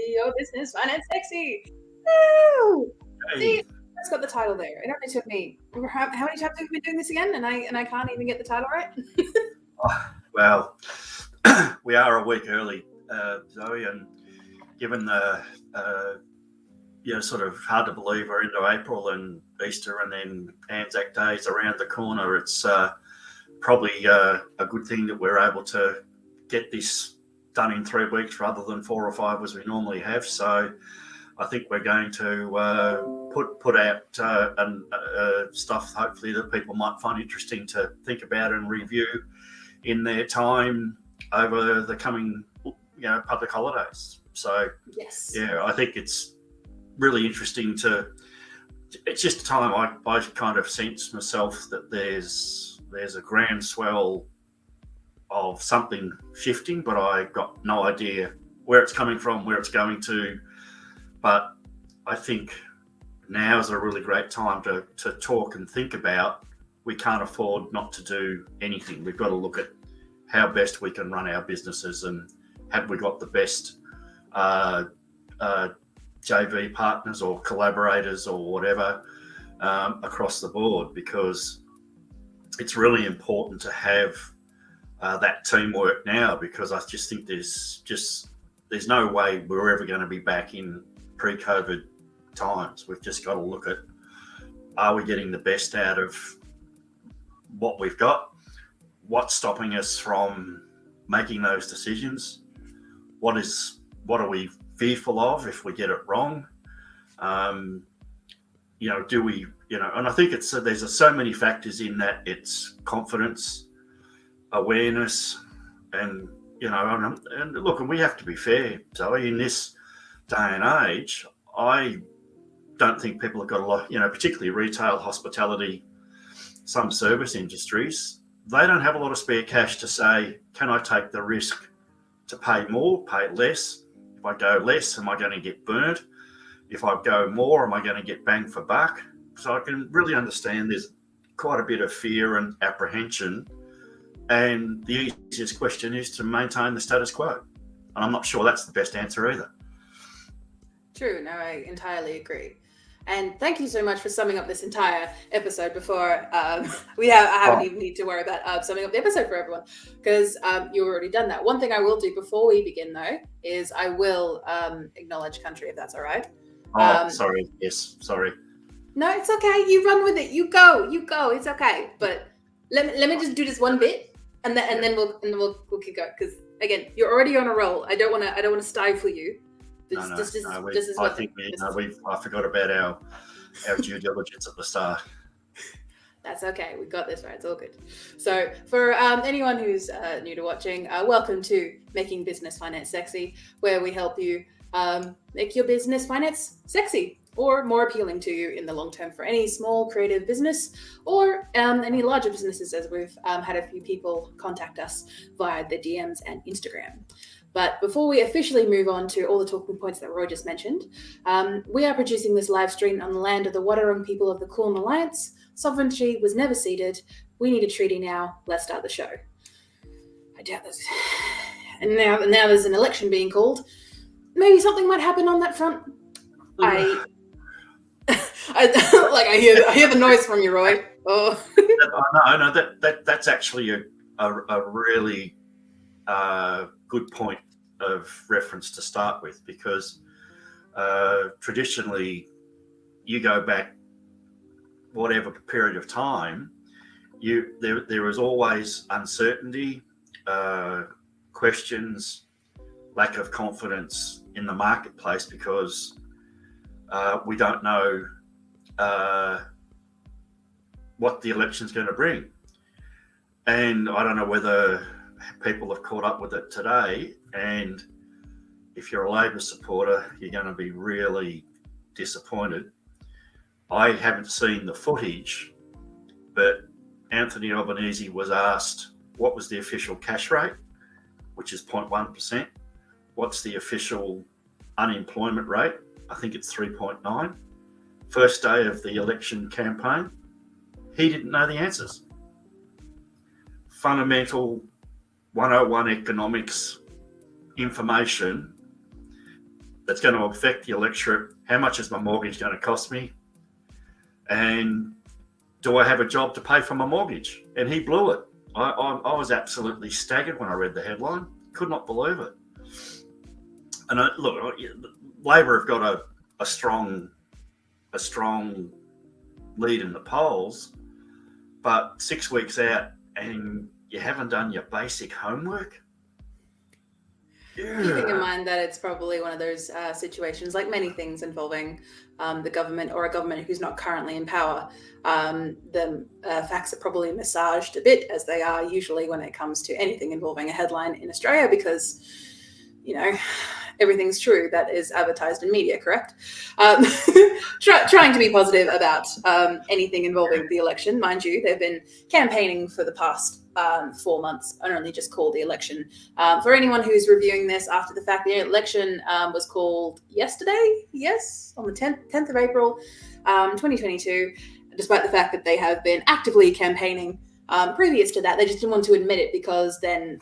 Your Business Finance Sexy. Woo! See, Hey, that's got the title there. It only took me how many times have we been doing this again, and I can't even get the title right. well, we are a week early, Zoe, and given the sort of hard to believe we're into April and Easter, and then Anzac Day is around the corner. It's probably a good thing that we're able to get this done in 3 weeks rather than 4 or 5 as we normally have. So I think we're going to put out stuff hopefully that people might find interesting to think about and review in their time over the coming public holidays. So Yes. yeah, I think it's really interesting it's just a time I kind of sense myself that there's a groundswell of something shifting, but I got no idea where it's coming from, where it's going to. But I think now is a really great time to talk and think about. We can't afford not to do anything. We've got to look at how best we can run our businesses, and have we got the best JV partners or collaborators or whatever across the board, because it's really important to have that teamwork now, because I just think there's no way we're ever going to be back in pre-COVID times. We've just got to look at, are we getting the best out of what we've got? What's stopping us from making those decisions? What are we fearful of if we get it wrong? Do we, and I think there's so many factors in that. It's confidence, awareness, and look, and we have to be fair, Zoe, in this day and age. I don't think people have got a lot, particularly retail, hospitality, some service industries. They don't have a lot of spare cash to say, can I take the risk to pay more, pay less? If I go less, am I going to get burnt? If I go more, am I going to get bang for buck? So I can really understand there's quite a bit of fear and apprehension. And the easiest question is to maintain the status quo. And I'm not sure that's the best answer either. True. No, I entirely agree. And thank you so much for summing up this entire episode before I haven't even need to worry about summing up the episode for everyone, because you've already done that. One thing I will do before we begin, though, is I will acknowledge country, if that's all right. Sorry. Yes, sorry. No, it's okay. You run with it. You go. It's okay. But let me just do this one bit, and then we'll keep going. Because again, you're already on a roll. I don't want to stifle you. I forgot about our due diligence at the start. That's okay. We got this right. It's all good. So for anyone who's new to watching, welcome to Making Business Finance Sexy, where we help you make your business finance sexy or more appealing to you in the long term for any small creative business or any larger businesses, as we've had a few people contact us via the DMs and Instagram. But before we officially move on to all the talking points that Roy just mentioned, we are producing this live stream on the land of the Wadawurrung people of the Kulin Alliance. Sovereignty was never ceded. We need a treaty now. Let's start the show. I doubt this. And now there's an election being called. Maybe something might happen on that front. I hear the noise from you, Roy. Oh. No, that's actually a really good point of reference to start with, because traditionally you go back whatever period of time, there is always uncertainty, questions, lack of confidence in the marketplace, because we don't know what the election's going to bring. And I don't know whether people have caught up with it today, and if you're a Labor supporter, you're going to be really disappointed. I haven't seen the footage, but Anthony Albanese was asked what was the official cash rate, which is 0.1%. What's the official unemployment rate? I think it's 3.9. First day of the election campaign, he didn't know the answers. Fundamental 101 economics information that's going to affect the electorate. How much is my mortgage going to cost me? And do I have a job to pay for my mortgage? And he blew it. I was absolutely staggered when I read the headline. Could not believe it. And look, Labor have got a strong lead in the polls, but 6 weeks out and you haven't done your basic homework. Yeah. Keeping in mind that it's probably one of those situations, like many things involving the government or a government who's not currently in power, the facts are probably massaged a bit, as they are usually when it comes to anything involving a headline in Australia, because, you know, everything's true that is advertised in media, correct? Trying to be positive about anything involving the election. Mind you, they've been campaigning for the past 4 months and only just called the election. For anyone who's reviewing this after the fact, the election was called yesterday, yes, on the 10th of April, 2022, despite the fact that they have been actively campaigning previous to that. They just didn't want to admit it because then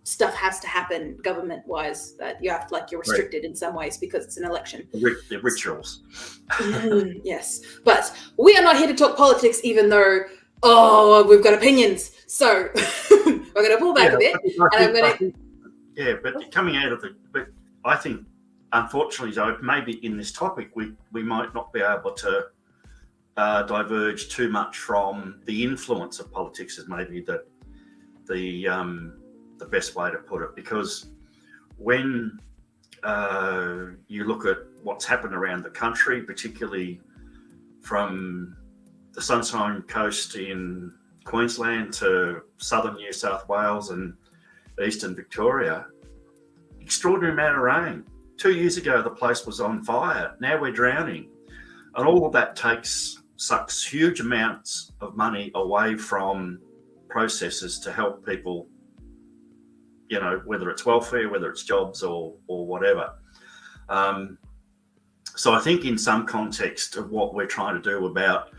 stuff has to happen government-wise that you have to, like, you're restricted in some ways because it's an election. The rituals. Yes, but we are not here to talk politics, even though we've got opinions. So we're going to pull back a bit, but coming out of but I think, unfortunately, though, maybe in this topic we might not be able to diverge too much from the influence of politics, is maybe the best way to put it, because when you look at what's happened around the country, particularly from the Sunshine Coast in Queensland to southern New South Wales and eastern Victoria, extraordinary amount of rain. 2 years ago, the place was on fire. Now we're drowning. And all of that sucks huge amounts of money away from processes to help people, you know, whether it's welfare, whether it's jobs or whatever. So I think in some context of what we're trying to do about,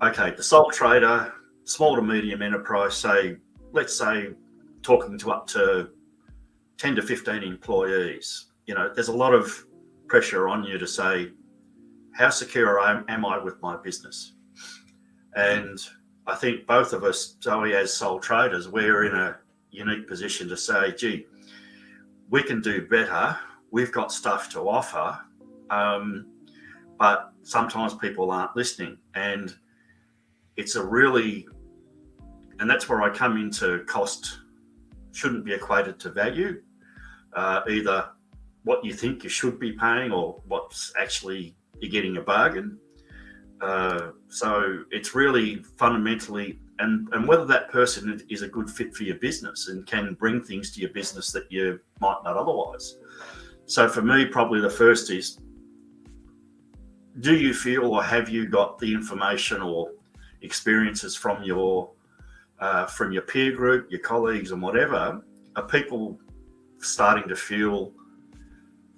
okay, the sole trader, small to medium enterprise, let's say talking to up to 10 to 15 employees, you know, there's a lot of pressure on you to say, how secure am I with my business? And I think both of us, Zoe, as sole traders, we're in a unique position to say, gee, we can do better. We've got stuff to offer, but sometimes people aren't listening. And it's and that's where I come into cost shouldn't be equated to value, either what you think you should be paying or what's actually you're getting a bargain. So it's really fundamentally, and whether that person is a good fit for your business and can bring things to your business that you might not otherwise. So for me, probably the first is, do you feel or have you got the information or experiences from your peer group, your colleagues and whatever? Are people starting to feel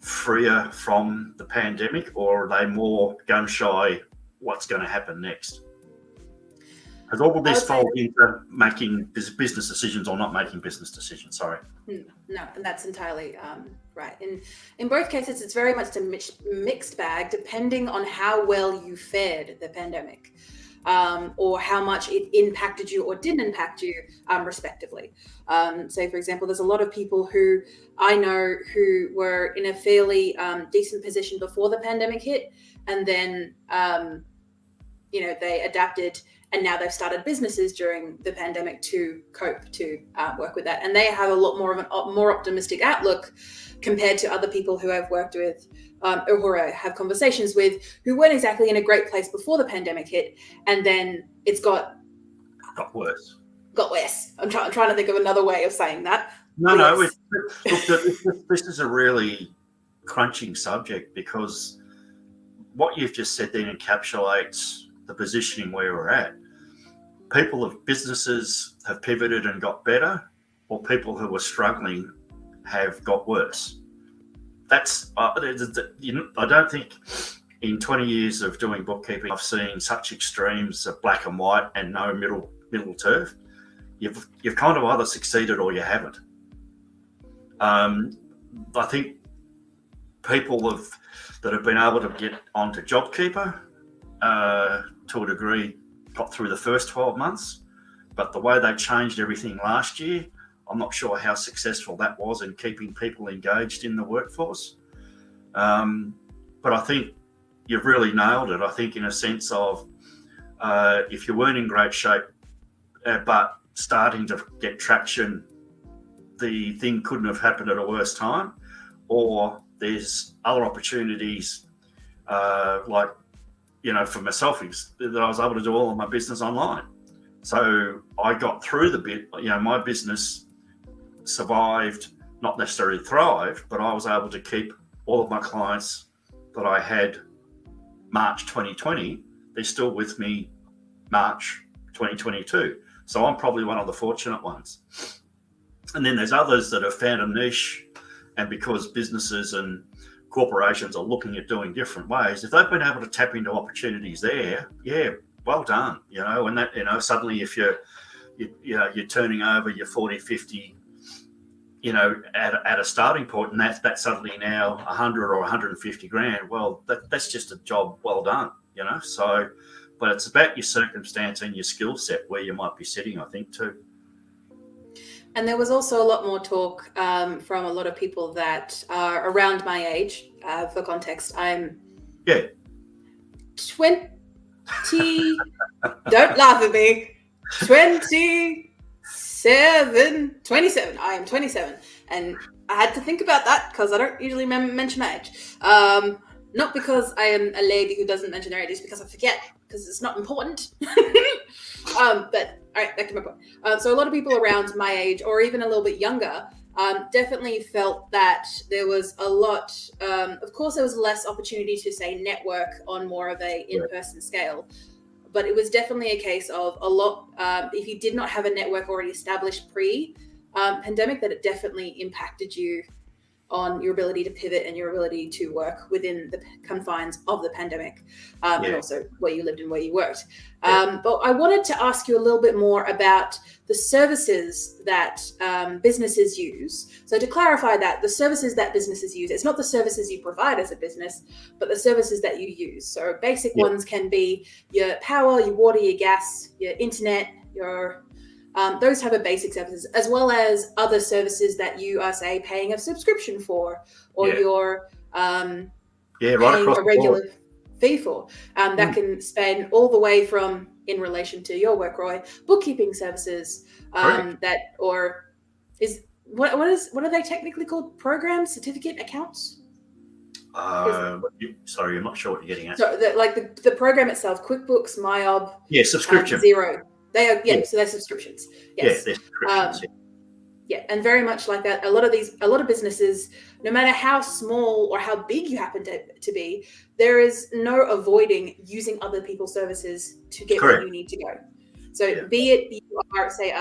freer from the pandemic, or are they more gun shy what's going to happen next? Because all of this falls into making business decisions or not making business decisions. Sorry. No, and that's entirely right. In both cases, it's very much a mixed bag, depending on how well you fared the pandemic, or how much it impacted you or didn't impact you, respectively. So, for example, there's a lot of people who I know who were in a fairly decent position before the pandemic hit, and then they adapted, and now they've started businesses during the pandemic to cope, to work with that. And they have a lot more of a more optimistic outlook compared to other people who I've worked with or who I have conversations with who weren't exactly in a great place before the pandemic hit. And then it's got worse. Got worse. I'm trying to think of another way of saying that. No. Yes. This is a really crunching subject, because what you've just said then encapsulates the positioning where we're at. Businesses have pivoted and got better, or people who were struggling have got worse. That's I don't think in 20 years of doing bookkeeping I've seen such extremes of black and white and no middle turf. You've kind of either succeeded or you haven't. I think people that have been able to get onto JobKeeper to a degree got through the first 12 months, but the way they changed everything last year, I'm not sure how successful that was in keeping people engaged in the workforce. But I think you've really nailed it. I think in a sense of if you weren't in great shape, but starting to get traction, the thing couldn't have happened at a worse time, or there's other opportunities like, for myself, that I was able to do all of my business online. So I got through the bit, my business survived, not necessarily thrived, but I was able to keep all of my clients that I had March 2020, they're still with me March 2022. So I'm probably one of the fortunate ones. And then there's others that have found a niche, and because businesses and corporations are looking at doing different ways, if they've been able to tap into opportunities there, well done, and that, suddenly if you're turning over your 40, 50, at a starting point, and that's suddenly now 100 or 150 grand, well, that's just a job well done, so, but it's about your circumstance and your skill set where you might be sitting, I think, too. And there was also a lot more talk from a lot of people that are around my age. For context, I'm 20. Don't laugh at me. 27. I am 27. And I had to think about that because I don't usually mention my age. Not because I am a lady who doesn't mention her age, it's because I forget, because it's not important. But all right, back to my point. So a lot of people around my age, or even a little bit younger, definitely felt that there was a lot, of course there was less opportunity to, say, network on more of a in-person scale, but it was definitely a case of a lot, if you did not have a network already established pre-pandemic, that it definitely impacted you on your ability to pivot and your ability to work within the confines of the pandemic, and also where you lived and where you worked. But I wanted to ask you a little bit more about the services that businesses use. So to clarify that, the services that businesses use, it's not the services you provide as a business, but the services that you use. So basic ones can be your power, your water, your gas, your internet, your those type of basic services, as well as other services that you are, say, paying a subscription for, or you're paying a regular fee for. That can span all the way from, in relation to your work, Roy, bookkeeping services, that, or is what are they technically called? Programs, certificate, accounts? Sorry, I'm not sure what you're getting at. So the program itself, QuickBooks, MyOb, subscription, Xero. They are, so they're subscriptions. Yes. They're subscriptions. And very much like that, a lot of businesses, no matter how small or how big you happen to be, there is no avoiding using other people's services to get where you need to go. So be it you are, say,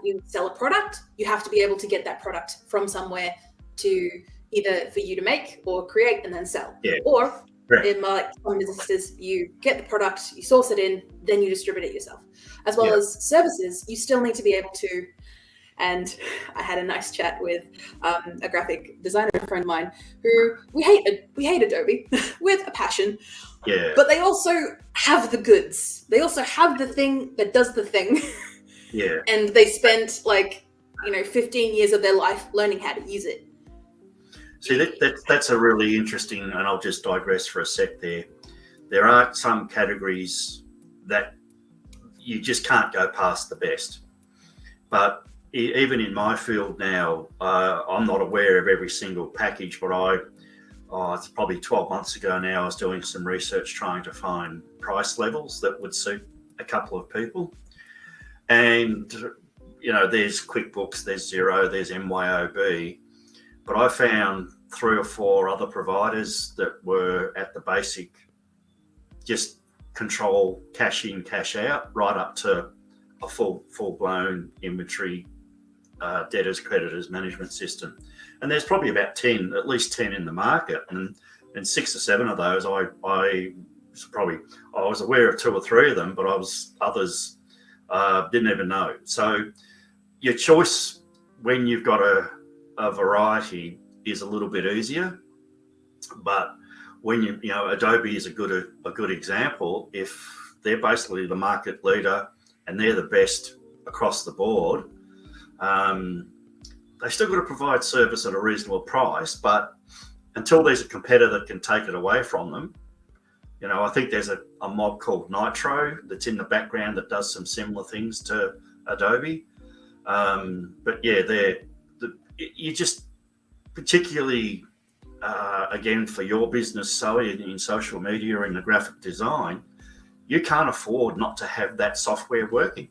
you sell a product, you have to be able to get that product from somewhere to either for you to make or create and then sell. Or in some businesses, you get the product, you source it in, then you distribute it yourself. As well as services, you still need to be able to. And I had a nice chat with a graphic designer friend of mine who we hate Adobe with a passion. But they also have the goods. They also have the thing that does the thing. And they spent 15 years of their life learning how to use it. See, that's a really interesting, and I'll just digress for a sec there. There are some categories that you just can't go past the best. But even in my field now, I'm not aware of every single package, but it's probably 12 months ago now, I was doing some research trying to find price levels that would suit a couple of people. And, there's QuickBooks, there's Xero, there's MYOB. But I found 3 or 4 other providers that were at the basic, just control cash in, cash out, right up to a full-blown inventory, debtors, creditors management system. And there's probably about at least 10 in the market. And 6 or 7 of those, I was aware of 2 or 3 of them, but others didn't even know. So your choice when you've got a variety is a little bit easier. But when you know, Adobe is a good example. If they're basically the market leader and they're the best across the board, they still got to provide service at a reasonable price. But until there's a competitor that can take it away from them, you know, I think there's a mob called Nitro that's in the background that does some similar things to Adobe. But yeah, you just particularly, again, for your business, Zoe, in social media and the graphic design, you can't afford not to have that software working.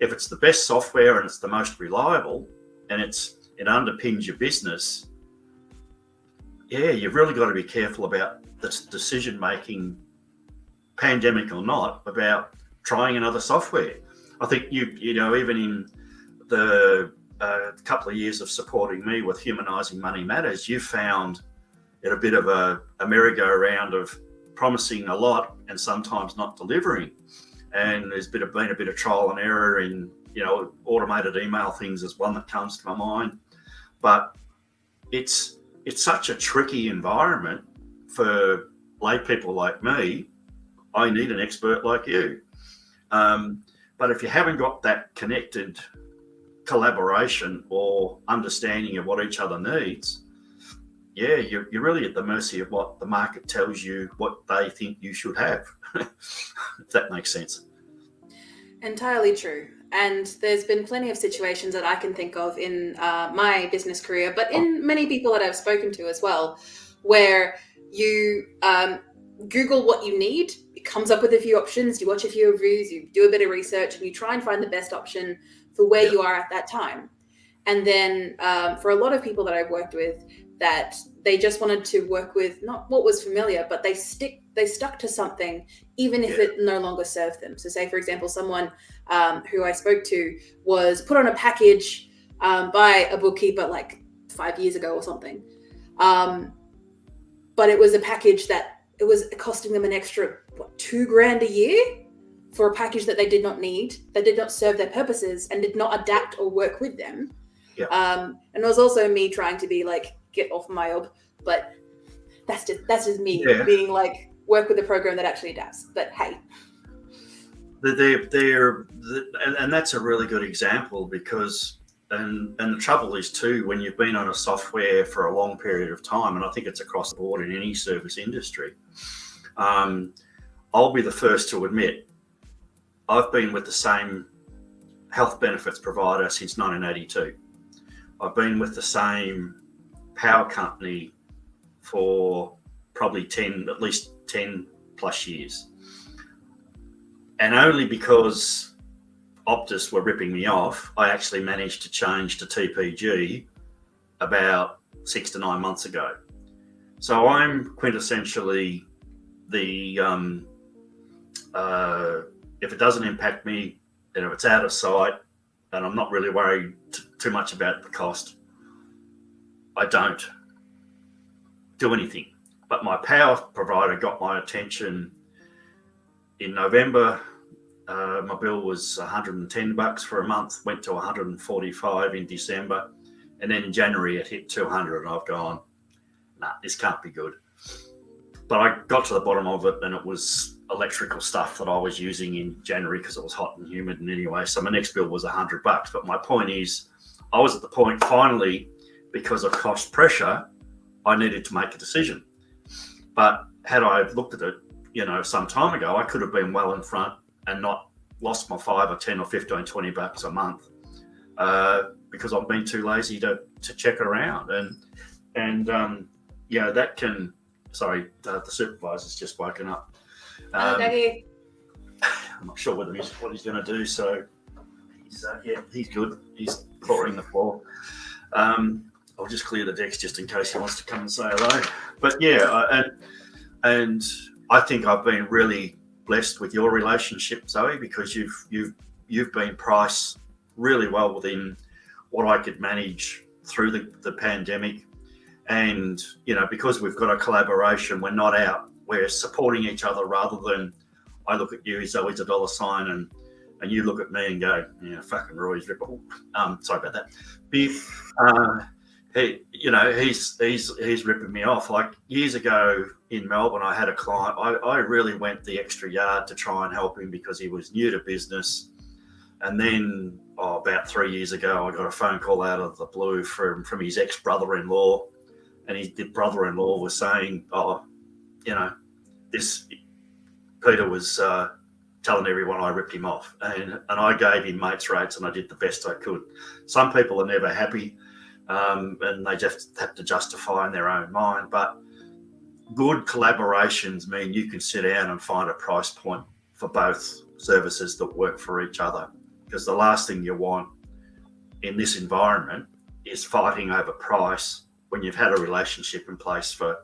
If it's the best software and it's the most reliable and it underpins your business, yeah, you've really got to be careful about the decision making, pandemic or not, about trying another software. I think you know, even in the couple of years of supporting me with Humanising Money Matters, you found it a bit of a merry-go-round of promising a lot and sometimes not delivering. And there's been a bit of trial and error in, you know, automated email things is one that comes to my mind. But it's such a tricky environment for lay people like me. I need an expert like you. But if you haven't got that connected collaboration or understanding of what each other needs, yeah, you're really at the mercy of what the market tells you what they think you should have, if that makes sense. Entirely true. And there's been plenty of situations that I can think of in my business career, but in many people that I've spoken to as well, where you Google what you need, it comes up with a few options, you watch a few reviews, you do a bit of research, and you try and find the best option for where you are at that time. And then for a lot of people that I've worked with, that they just wanted to work with not what was familiar, but they stuck to something even if it no longer served them. So say, for example, someone who I spoke to was put on a package by a bookkeeper like 5 years ago or something. But it was a package that it was costing them an extra $2,000 a year for a package that they did not need, that did not serve their purposes and did not adapt or work with them. And it was also me trying to be like, get off my ob, but that's just me being like, work with a program that actually adapts. But hey, and that's a really good example, because and the trouble is too, when you've been on a software for a long period of time, and I think it's across the board in any service industry, I'll be the first to admit I've been with the same health benefits provider since 1982. I've been with the same power company for probably at least 10 plus years. And only because Optus were ripping me off, I actually managed to change to TPG about 6 to 9 months ago. So I'm quintessentially the, if it doesn't impact me, and if it's out of sight, and I'm not really worried too much about the cost, I don't do anything. But my power provider got my attention in November. My bill was $110 for a month, went to $145 in December, and then in January it hit $200, and I've gone, nah, this can't be good. But I got to the bottom of it, and it was electrical stuff that I was using in January because it was hot and humid, and anyway, so my next bill was $100. But my point is, I was at the point finally, because of cost pressure, I needed to make a decision. But had I looked at it, you know, some time ago, I could have been well in front and not lost my $5 or $10 or $15, $20 a month because I've been too lazy to check around. And that can. Sorry, the supervisor's just woken up. Daggy. I'm not sure what he's going to do. So he's good. He's clawing the floor. I'll just clear the decks just in case he wants to come and say hello. But and I think I've been really blessed with your relationship, Zoe, because you've been priced really well within what I could manage through the pandemic. And, you know, because we've got a collaboration, we're not out, we're supporting each other rather than I look at you, Zoe's a dollar sign, and you look at me and go, yeah, fucking Roy's ripple. Sorry about that. he's ripping me off. Like years ago in Melbourne, I had a client. I really went the extra yard to try and help him because he was new to business. And then about 3 years ago, I got a phone call out of the blue from his ex-brother-in-law, and his brother-in-law was saying, this Peter was telling everyone I ripped him off, and I gave him mates rates, and I did the best I could. Some people are never happy, and they just have to justify in their own mind. But good collaborations mean you can sit down and find a price point for both services that work for each other. Because the last thing you want in this environment is fighting over price when you've had a relationship in place for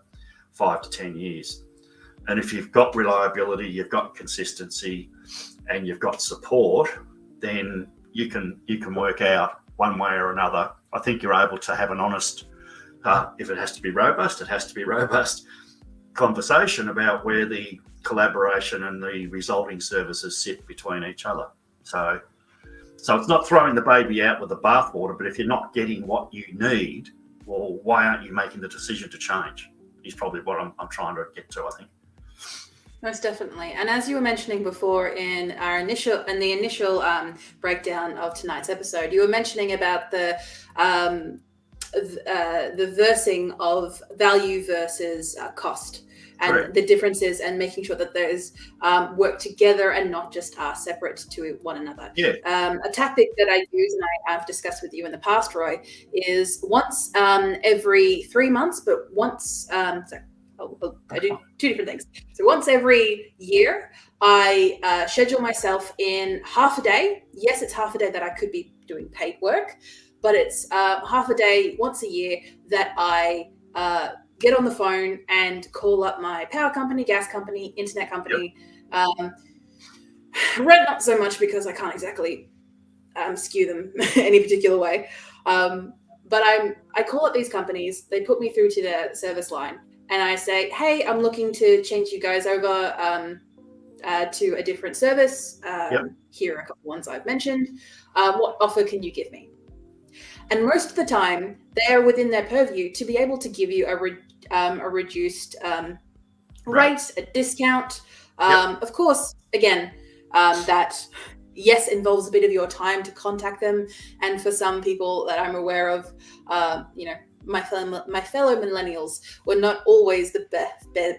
5 to 10 years. And if you've got reliability, you've got consistency, and you've got support, then you can work out one way or another. I think you're able to have an honest, if it has to be robust, it has to be robust conversation about where the collaboration and the resulting services sit between each other. So it's not throwing the baby out with the bathwater, but if you're not getting what you need, well, why aren't you making the decision to change? Is probably what I'm trying to get to, I think. Most definitely. And as you were mentioning before in the initial breakdown of tonight's episode, you were mentioning about the versing of value versus cost, and Correct. The differences, and making sure that there's work together and not just separate to one another. Yeah. A tactic that I use, and I've discussed with you in the past, Roy, is once every 3 months, but once, I do two different things. So once every year, I schedule myself in half a day. Yes, it's half a day that I could be doing paid work, but it's half a day once a year that I get on the phone and call up my power company, gas company, internet company. Yep. Rent not so much because I can't exactly skew them any particular way. But I call up these companies, they put me through to their service line, and I say, hey, I'm looking to change you guys over to a different service. Here are a couple ones I've mentioned. What offer can you give me? And most of the time, they're within their purview to be able to give you a reduced rate, a discount. Of course, again, that yes involves a bit of your time to contact them. And for some people that I'm aware of, my fellow millennials were not always the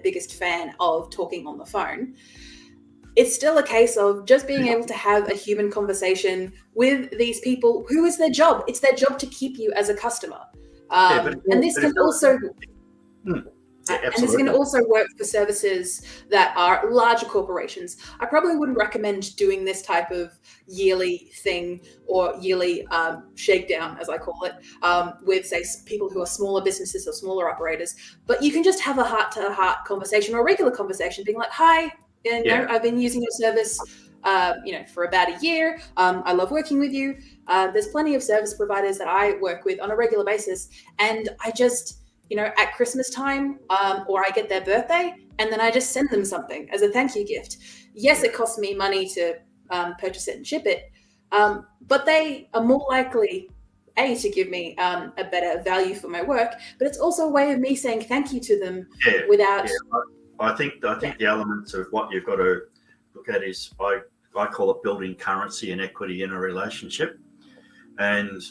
biggest fan of talking on the phone. It's still a case of just being able to have a human conversation with these people who is their job. It's their job to keep you as a customer. And this can also work for services that are larger corporations. I probably wouldn't recommend doing this type of yearly thing or yearly shakedown, as I call it, with, say, people who are smaller businesses or smaller operators. But you can just have a heart-to-heart conversation or a regular conversation, being like, hi, I've been using your service for about a year. I love working with you. There's plenty of service providers that I work with on a regular basis. And I just, at Christmas time, or I get their birthday, and then I just send them something as a thank you gift. Yes, it costs me money to purchase it and ship it. But they are more likely, to give me a better value for my work, but it's also a way of me saying thank you to them without... I think the elements of what you've got to look at is I call it building currency and equity in a relationship, and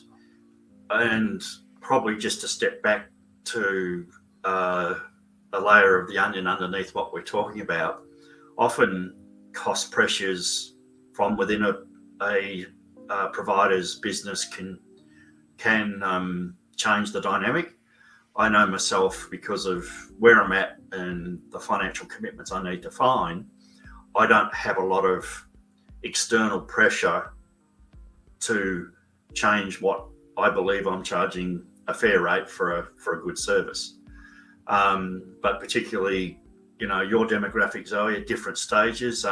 probably just to step back to a layer of the onion underneath what we're talking about. Often cost pressures from within a provider's business can change the dynamic. I know myself, because of where I'm at and the financial commitments I need to find, I don't have a lot of external pressure to change what I believe I'm charging a fair rate for a good service. But particularly, your demographics are at different stages,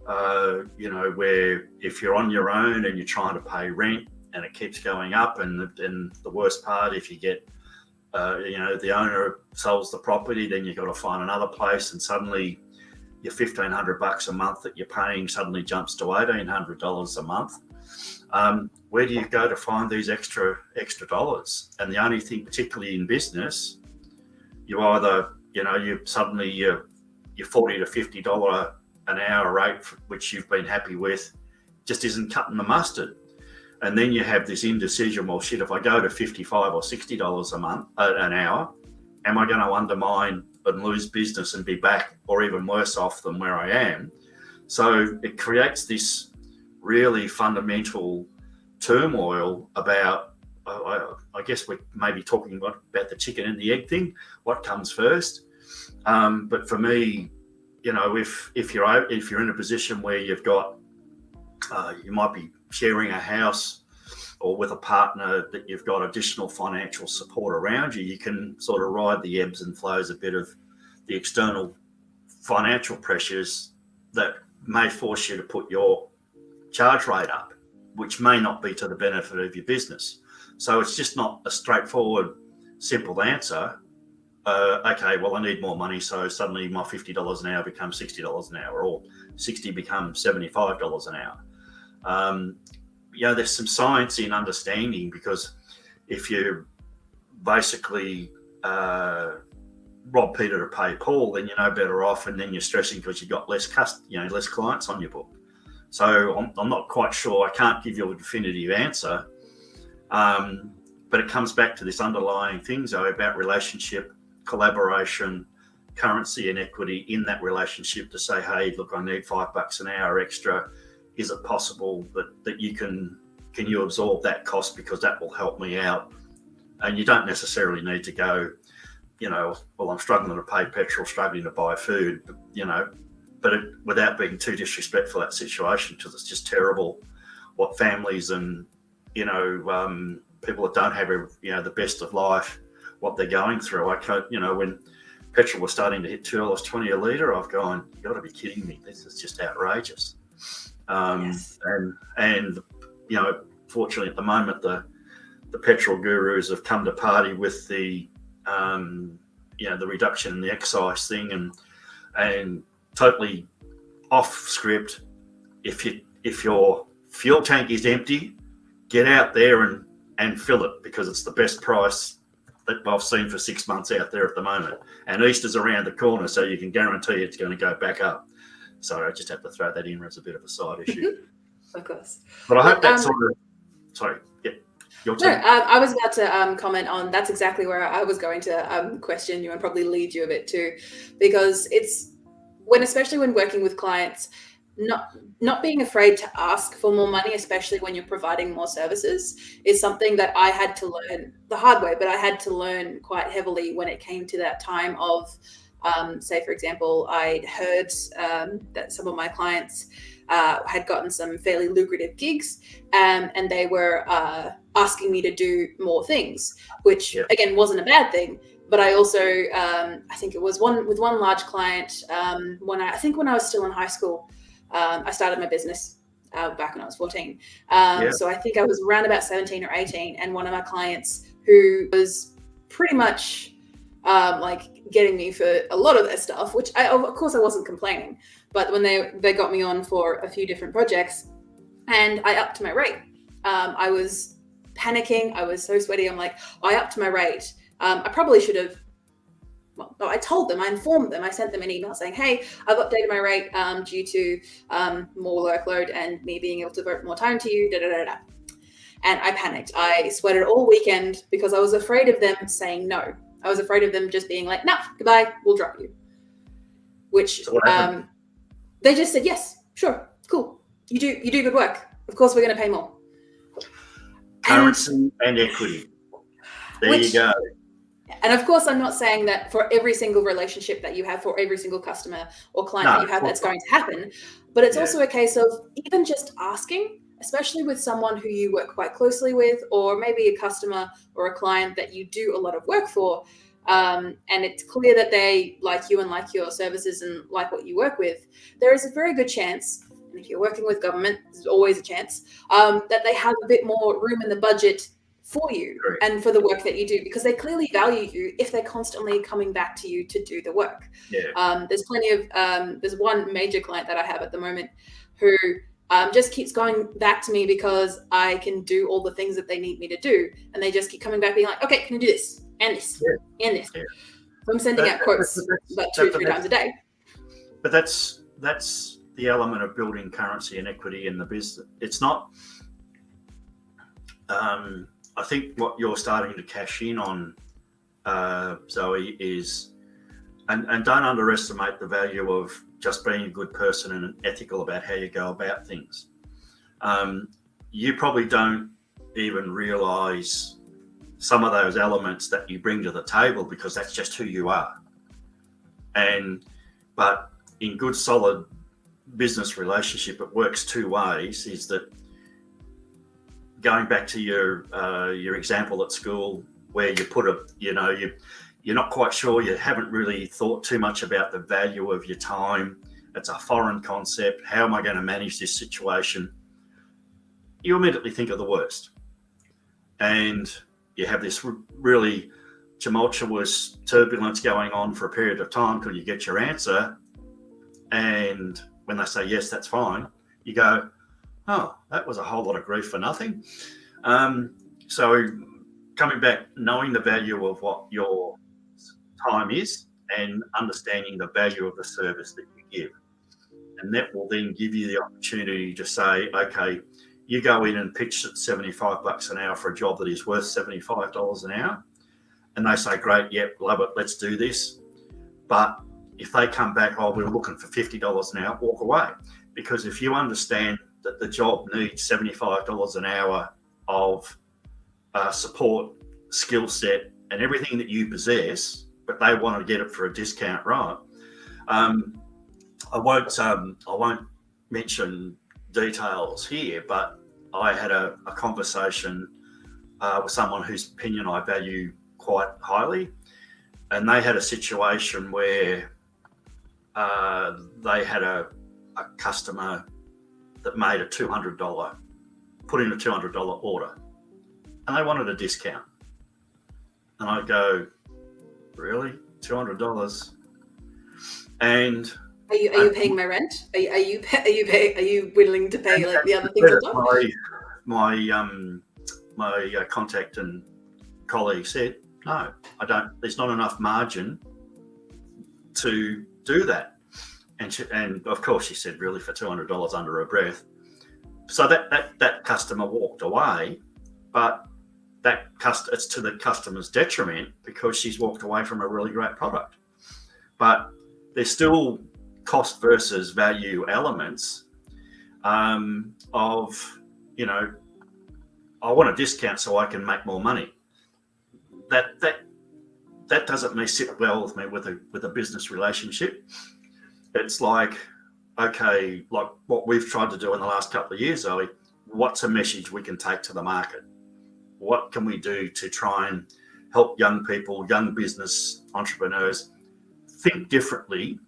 where if you're on your own and you're trying to pay rent and it keeps going up, and the worst part, if you get the owner sells the property, then you've got to find another place, and suddenly your $1,500 a month that you're paying suddenly jumps to $1,800 a month. where do you go to find these extra dollars? And the only thing, particularly in business, you either, you suddenly your $40 to $50 an hour rate, which you've been happy with, just isn't cutting the mustard. And then you have this indecision, well, shit, if I go to $55 or $60 a month, an hour, am I going to undermine and lose business and be back or even worse off than where I am? So it creates this really fundamental turmoil about, I guess we're maybe talking about the chicken and the egg thing, what comes first. But for me, if you're in a position where you've got, you might be sharing a house or with a partner that you've got additional financial support around you, you can sort of ride the ebbs and flows a bit of the external financial pressures that may force you to put your charge rate up, which may not be to the benefit of your business. So it's just not a straightforward, simple answer. Okay, well, I need more money, so suddenly my $50 an hour becomes $60 an hour, or 60 becomes $75 an hour. There's some science in understanding, because if you basically rob Peter to pay Paul, then you're no better off, and then you're stressing because you've got less clients on your book. So I'm not quite sure. I can't give you a definitive answer, but it comes back to this underlying thing, Zoe, about relationship, collaboration, currency and equity in that relationship, to say, hey, look, I need $5 an hour extra. Is it possible that you can you absorb that cost, because that will help me out? And you don't necessarily need to go, well, I'm struggling to pay petrol, struggling to buy food, but without being too disrespectful of that situation, because it's just terrible what families and, people that don't have, the best of life, what they're going through. I can't, when petrol was starting to hit $2.20 a litre, I've gone, you got to be kidding me. This is just outrageous. Yes. And fortunately at the moment, the petrol gurus have come to party with the reduction in the excise thing, and totally off script. If your fuel tank is empty, get out there and fill it, because it's the best price that I've seen for 6 months out there at the moment. And Easter's around the corner, so you can guarantee it's going to go back up. Sorry, I just had to throw that in as a bit of a side issue. Of course. But I hope that's sort of... Sorry, yeah, your turn. No, I was about to comment on, that's exactly where I was going to question you and probably lead you a bit too, because it's especially when working with clients, not being afraid to ask for more money, especially when you're providing more services, is something that I had to learn the hard way, but I had to learn quite heavily when it came to that time of, say, for example, I heard that some of my clients had gotten some fairly lucrative gigs, and they were asking me to do more things, which again wasn't a bad thing. But I also, I think it was with one large client, when I was still in high school, I started my business back when I was 14. So I think I was around about 17 or 18, and one of my clients, who was pretty much getting me for a lot of their stuff, which of course I wasn't complaining, but when they got me on for a few different projects, and I upped my rate, I was panicking. I was so sweaty. I'm like, I upped my rate. I probably should have. Well, no, I told them, I informed them, I sent them an email saying, hey, I've updated my rate due to more workload and me being able to devote more time to you, And I panicked. I sweated all weekend because I was afraid of them saying no. I was afraid of them just being like, nah, goodbye, we'll drop you. Which they just said, yes, sure, cool. You do good work. Of course, we're going to pay more. Currency and equity. There you go. And of course, I'm not saying that for every single relationship that you have, for every single customer or client that you have, that's going to happen. But it's also a case of even just asking, especially with someone who you work quite closely with, or maybe a customer or a client that you do a lot of work for. And it's clear that they like you and like your services and like what you work with. There is a very good chance, and if you're working with government, there's always a chance, that they have a bit more room in the budget for you and for the work that you do, because they clearly value you if they're constantly coming back to you to do the work. There's plenty of, there's one major client that I have at the moment who just keeps going back to me because I can do all the things that they need me to do. And they just keep coming back being like, okay, can you do this and this and this? Yeah. So I'm sending out quotes about 2-3 times a day. But that's the element of building currency and equity in the business. It's not, I think what you're starting to cash in on, Zoe, is, and don't underestimate the value of just being a good person and ethical about how you go about things. You probably don't even realise some of those elements that you bring to the table because that's just who you are. But in good, solid business relationship, it works two ways. Is that going back to your example at school where you put you're not quite sure, you haven't really thought too much about the value of your time. It's a foreign concept. How am I going to manage this situation? You immediately think of the worst. And you have this really tumultuous turbulence going on for a period of time till you get your answer. And when they say, yes, that's fine, you go, oh, that was a whole lot of grief for nothing. So coming back, knowing the value of what your time is and understanding the value of the service that you give. And that will then give you the opportunity to say, okay, you go in and pitch at $75 an hour for a job that is worth $75 an hour. And they say, great, yep, love it, let's do this. But if they come back, oh, we're looking for $50 an hour, walk away. Because if you understand that the job needs $75 an hour of support, skill set, and everything that you possess, but they want to get it for a discount, right? I won't mention details here, but I had a conversation with someone whose opinion I value quite highly, and they had a situation where they had a customer that made put in a $200 order, and they wanted a discount. And I go, really? $200? And are you paying my rent? Are you willing to pay like the other things on top? My contact and colleague said, no, I don't. There's not enough margin to do that. And of course she said, really, for $200 under her breath. So that customer walked away, but it's to the customer's detriment because she's walked away from a really great product. But there's still cost versus value elements of, I want a discount so I can make more money. That doesn't sit well with me with a business relationship. It's like, okay, like what we've tried to do in the last couple of years, Zoe, what's a message we can take to the market? What can we do to try and help young people, young business entrepreneurs think differently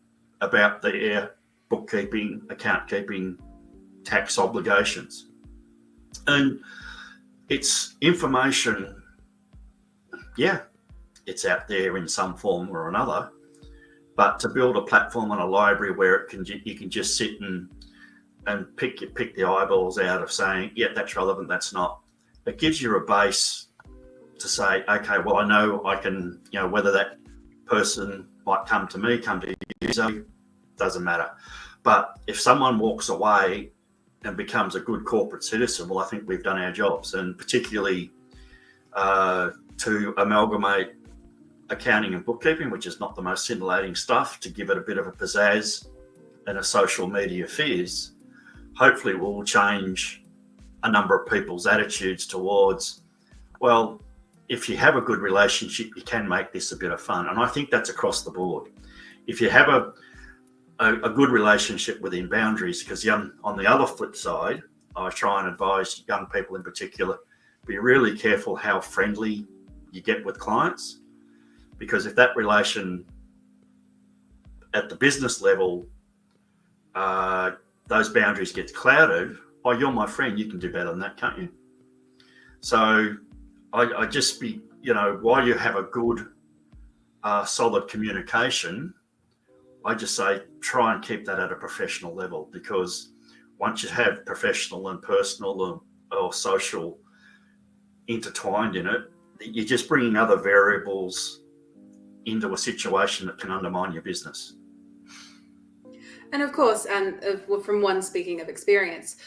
about their bookkeeping, account keeping, tax obligations? And it's information, yeah, it's out there in some form or another, but to build a platform and a library where you can just sit and pick the eyeballs out of saying, yeah, that's relevant, that's not. It gives you a base to say, okay, well, I know I can, whether that person might come to me, come to you, doesn't matter. But if someone walks away and becomes a good corporate citizen, well, I think we've done our jobs. And particularly to amalgamate accounting and bookkeeping, which is not the most scintillating stuff, to give it a bit of a pizzazz and a social media fizz, hopefully will change a number of people's attitudes towards, well, if you have a good relationship, you can make this a bit of fun. And I think that's across the board. If you have a good relationship within boundaries, because on the other flip side, I try and advise young people in particular, be really careful how friendly you get with clients, because if that relation at the business level, those boundaries get clouded, oh, you're my friend, you can do better than that, can't you? So I just be, while you have a good, solid communication, I just say try and keep that at a professional level, because once you have professional and personal or social intertwined in it, you're just bringing other variables into a situation that can undermine your business. And of course, from one speaking of experience,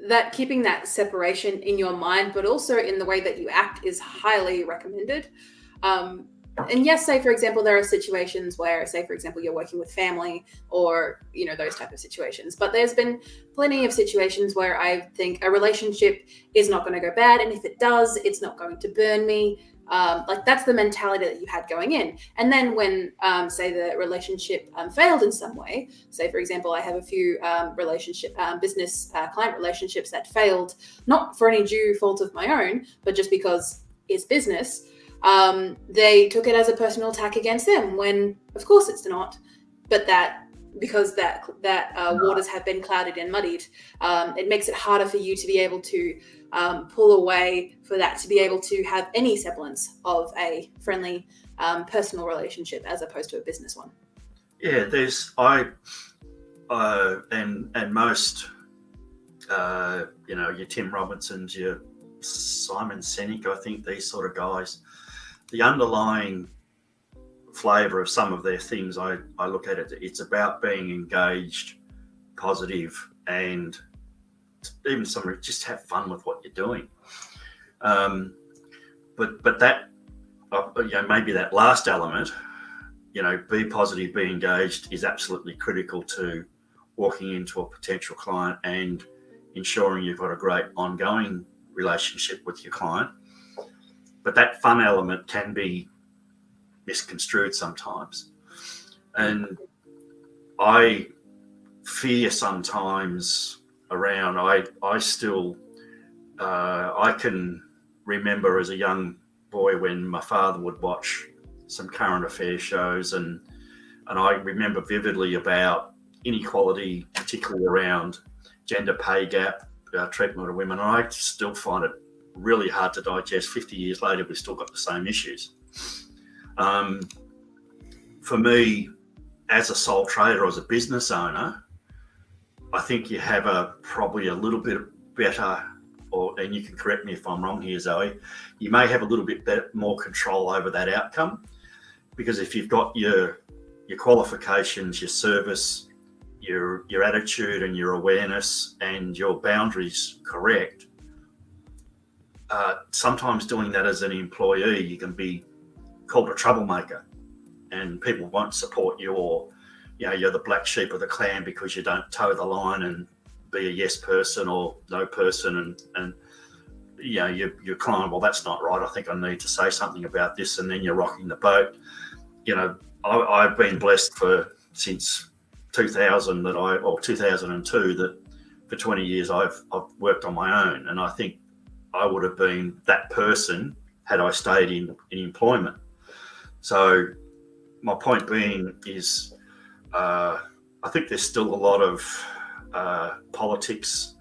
that keeping that separation in your mind, but also in the way that you act, is highly recommended. And yes, say for example, there are situations where, say for example, you're working with family or, you know, those type of situations. But there's been plenty of situations where I think a relationship is not going to go bad. And if it does, it's not going to burn me. Like that's the mentality that you had going in. And then when, say the relationship failed in some way, say for example, I have a few business client relationships that failed, not for any due fault of my own, but just because it's business. They took it as a personal attack against them, when of course it's not, but because waters have been clouded and muddied, it makes it harder for you to be able to pull away, for that to be able to have any semblance of a friendly personal relationship as opposed to a business one. Yeah, and most your Tim Robinsons, your Simon Sinek, I think these sort of guys, the underlying flavour of some of their things, I look at it, it's about being engaged, positive, and even some just have fun with what you're doing. But that, maybe that last element, be positive, be engaged, is absolutely critical to walking into a potential client and ensuring you've got a great ongoing relationship with your client. But that fun element can be misconstrued sometimes. And I fear sometimes around, I can remember as a young boy when my father would watch some current affairs shows, and I remember vividly about inequality, particularly around gender pay gap, treatment of women. And I still find it really hard to digest. 50 years later, we've still got the same issues. For me, as a sole trader, as a business owner, I think you have probably a little bit better, and you can correct me if I'm wrong here, Zoe, you may have a little bit more control over that outcome, because if you've got your qualifications, your service, your attitude and your awareness and your boundaries correct, sometimes doing that as an employee, you can be called a troublemaker, and people won't support you, or you're the black sheep of the clan because you don't toe the line and be a yes person or no person, and you're crying, well, that's not right, I think I need to say something about this, and then you're rocking the boat. I've been blessed since 2000 or 2002 that for 20 years I've worked on my own, and I think I would have been that person had I stayed in employment. So my point being is, I think there's still a lot of politics,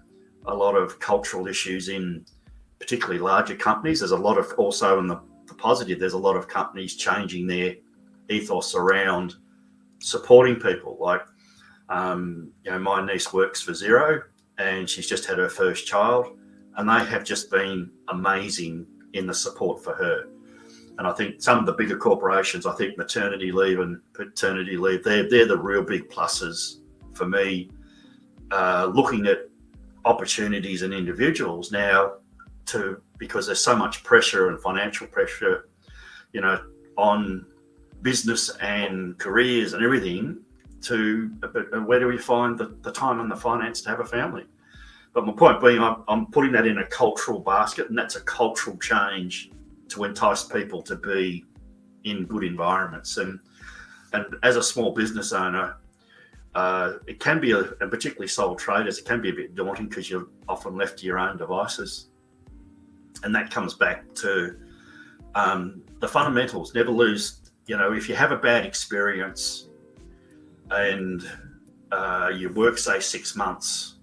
a lot of cultural issues in particularly larger companies. There's a lot of, also in the positive, there's a lot of companies changing their ethos around supporting people. Like, my niece works for Xero, and she's just had her first child, and they have just been amazing in the support for her. And I think some of the bigger corporations, I think maternity leave and paternity leave, they're the real big pluses for me. Looking at opportunities and individuals now, because there's so much pressure and financial pressure, on business and careers and everything, but where do we find the time and the finance to have a family? But my point being, I'm putting that in a cultural basket, and that's a cultural change to entice people to be in good environments. And as a small business owner, it can be, and particularly sole traders, it can be a bit daunting because you're often left to your own devices. And that comes back to the fundamentals. Never lose, if you have a bad experience and you work, say, 6 months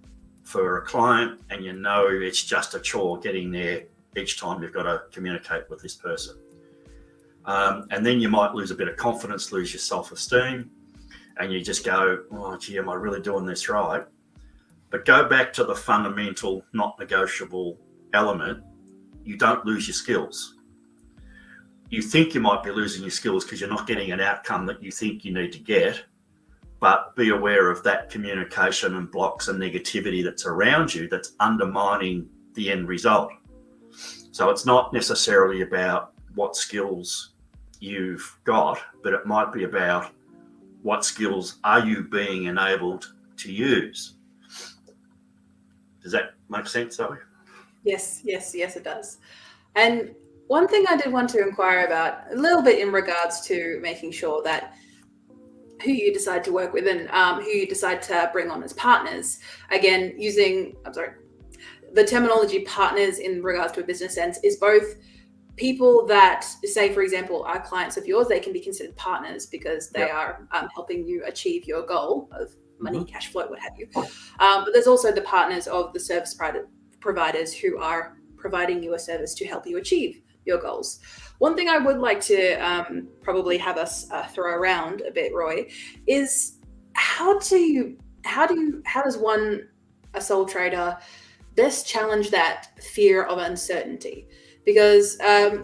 for a client, and it's just a chore getting there each time you've got to communicate with this person. And then you might lose a bit of confidence, lose your self-esteem, and you just go, oh, gee, am I really doing this right? But go back to the fundamental, not negotiable element. You don't lose your skills. You think you might be losing your skills because you're not getting an outcome that you think you need to get, but be aware of that communication and blocks and negativity that's around you that's undermining the end result. So it's not necessarily about what skills you've got, but it might be about what skills are you being enabled to use. Does that make sense, Zoe? Yes, it does. And one thing I did want to inquire about a little bit in regards to making sure that who you decide to work with and who you decide to bring on as partners, again, the terminology partners in regards to a business sense is both people that, say, for example, are clients of yours. They can be considered partners because they are helping you achieve your goal of money, cash flow, what have you. But there's also the partners of the service providers who are providing you a service to help you achieve your goals. One thing I would like to probably have us throw around a bit, Roy, is how does a sole trader best challenge that fear of uncertainty? Because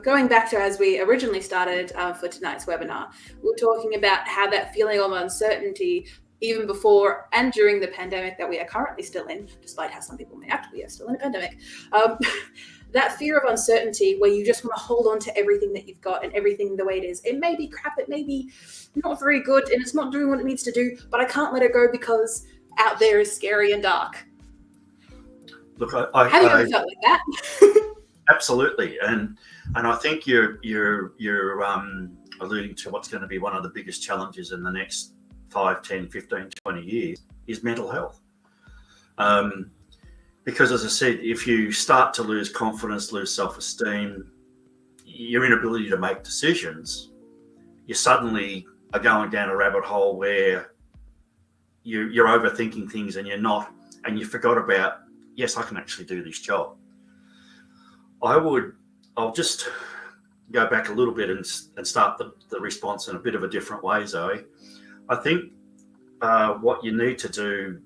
going back to as we originally started for tonight's webinar, we were talking about how that feeling of uncertainty, even before and during the pandemic that we are currently still in, despite how some people may act, we are still in a pandemic, that fear of uncertainty where you just want to hold on to everything that you've got and everything the way it is. It may be crap, it may be not very good, and it's not doing what it needs to do, but I can't let it go because out there is scary and dark. Look, have you ever felt like that? Absolutely, and I think you're alluding to what's going to be one of the biggest challenges in the next 5, 10, 15, 20 years is mental health. Because as I said, if you start to lose confidence, lose self-esteem, your inability to make decisions, you suddenly are going down a rabbit hole where you're overthinking things and you forgot about, yes, I can actually do this job. I'll just go back a little bit and start the response in a bit of a different way, Zoe. I think what you need to do,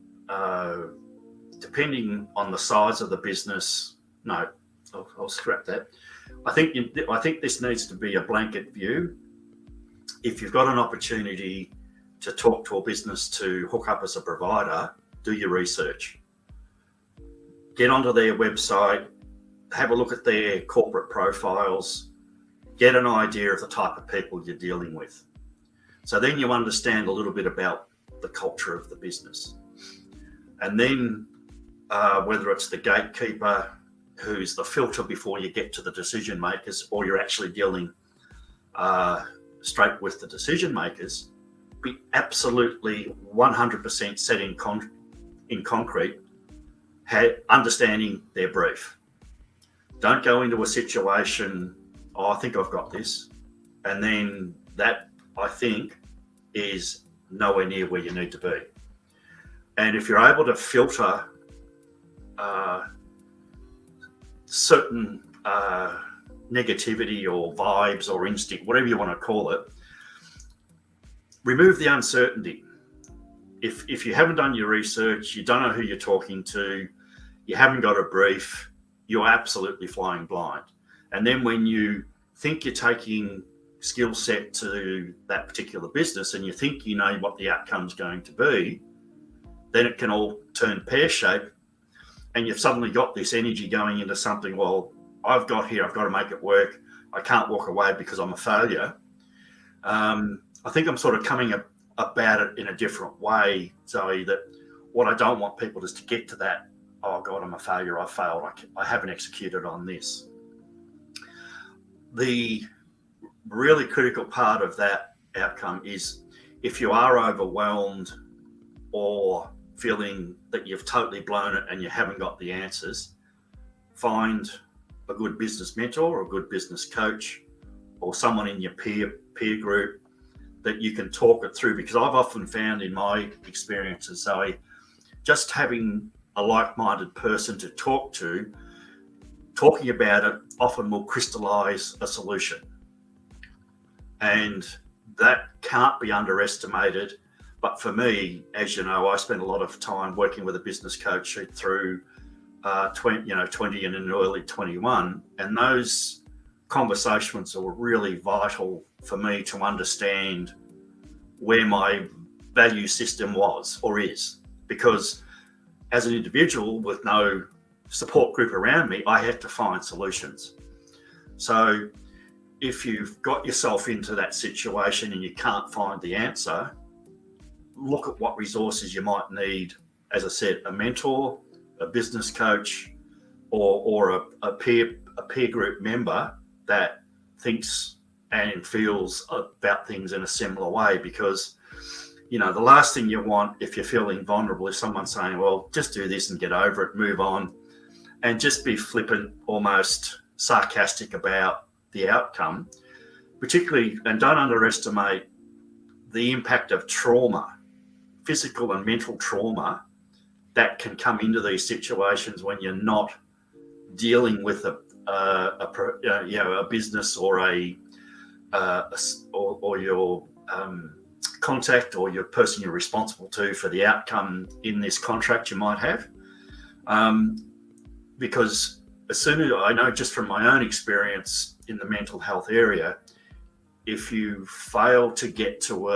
depending on the size of the business, I'll scrap that. I think this needs to be a blanket view. If you've got an opportunity to talk to a business to hook up as a provider, do your research. Get onto their website, have a look at their corporate profiles, get an idea of the type of people you're dealing with. So then you understand a little bit about the culture of the business. And then whether it's the gatekeeper who's the filter before you get to the decision makers, or you're actually dealing straight with the decision makers, be absolutely 100% set in concrete, understanding their brief. Don't go into a situation, I think I've got this, and then that, I think, is nowhere near where you need to be. And if you're able to filter certain negativity or vibes or instinct, whatever you want to call it, remove the uncertainty. If you haven't done your research, you don't know who you're talking to, you haven't got a brief, you're absolutely flying blind. And then when you think you're taking skill set to that particular business and you think you know what the outcome's going to be, then it can all turn pear-shaped and you've suddenly got this energy going into something, well, I've got to make it work. I can't walk away because I'm a failure. I think I'm sort of coming about it in a different way, Zoe, that what I don't want people is to get to that, oh God, I'm a failure, I failed, I haven't executed on this. The really critical part of that outcome is if you are overwhelmed or feeling that you've totally blown it and you haven't got the answers, find a good business mentor or a good business coach or someone in your peer group that you can talk it through, because I've often found in my experiences, Zoe, just having a like-minded person to talk to, talking about it often will crystallize a solution. And that can't be underestimated. But for me, as you know, I spent a lot of time working with a business coach through 20 and in early 21, and those conversations were really vital for me to understand where my value system was or is, because as an individual with no support group around me, I had to find solutions. So if you've got yourself into that situation and you can't find the answer, look at what resources you might need. As I said, a mentor, a business coach, or a peer group member that thinks and feels about things in a similar way. Because, you know, the last thing you want if you're feeling vulnerable is someone saying, well, just do this and get over it, move on, and just be flippant, almost sarcastic about the outcome, particularly, and don't underestimate the impact of trauma, physical and mental trauma, that can come into these situations when you're not dealing with a business or your contact or your person you're responsible to for the outcome in this contract you might have. Because as soon as I know, just from my own experience in the mental health area, if you fail to get to